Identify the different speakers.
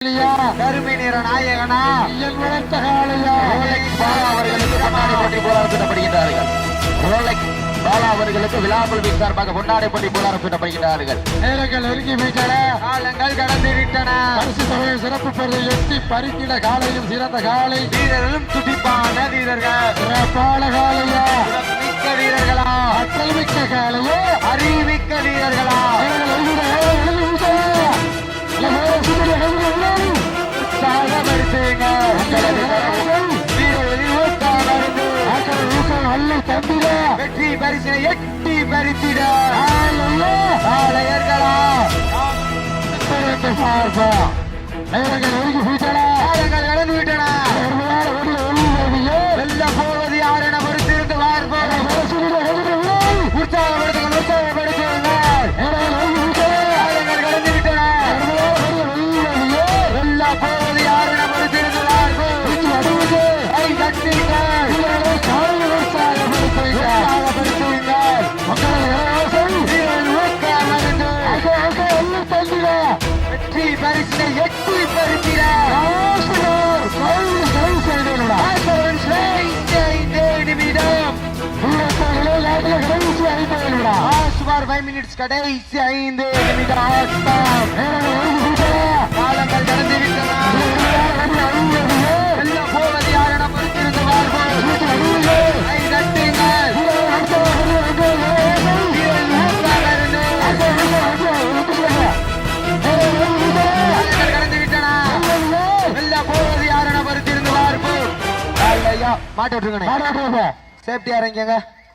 Speaker 1: கருமை நிற நாயகனா அவர்களுக்கு பொன்னாடை போட்டி போராட்டம் சுட்டப்படுகின்றார்கள். பாலா அவர்களுக்கு விழாக்குழுவின் சார்பாக பொன்னாடை போட்டி போராட்டம் சுட்டப்படுகின்றார்கள்.
Speaker 2: நேரங்கள் நெருங்கி விட்டன,
Speaker 1: காலங்கள் கடந்து விட்டன.
Speaker 2: பரிசு தொகை சிறப்பு பெறுதை எட்டி பறிக்கிட காலையும் சிறந்த காலை
Speaker 1: வீரர்களும் துடிப்பான வீரர்கள்,
Speaker 2: சிறப்பான காலையா,
Speaker 1: மிக்க வீரர்களா,
Speaker 2: அற்றல் மிக்க காலையோ,
Speaker 1: அறிவிக்க வீரர்களா, வெற்றி பரிசினை எட்டி பறித்திட ஆலயர்களா
Speaker 2: நேரங்கள் நெருங்கி விட்டன,
Speaker 1: காலங்கள் கடந்து விட்டன. வெல்ல போவது யார் என பொறுத்திருந்து பார்ப்போம். உற்சாகப்படுத்துங்கள், உற்சாகப்படுத்துங்கள். காலங்கள் கடந்து விட்டன. வெல்ல போவது யார் என பொறுத்திருந்து பார்ப்போம். கை தட்டுங்கள், உற்சாகப்படுத்துங்கள். வெற்றி பரிசினை எட்டி பறித்திட சுமார் 5 minutes கடைசி 5 நிமிடம் ஆட்டம். காலங்கள் கடந்து விட்டன. வெல்ல போவது யார் என பொறுத்திருந்து பார்ப்போம். கை தட்டுங்கள். மாட்டு விட்டுருங்க, சேஃப்டியா இறங்கிங்க.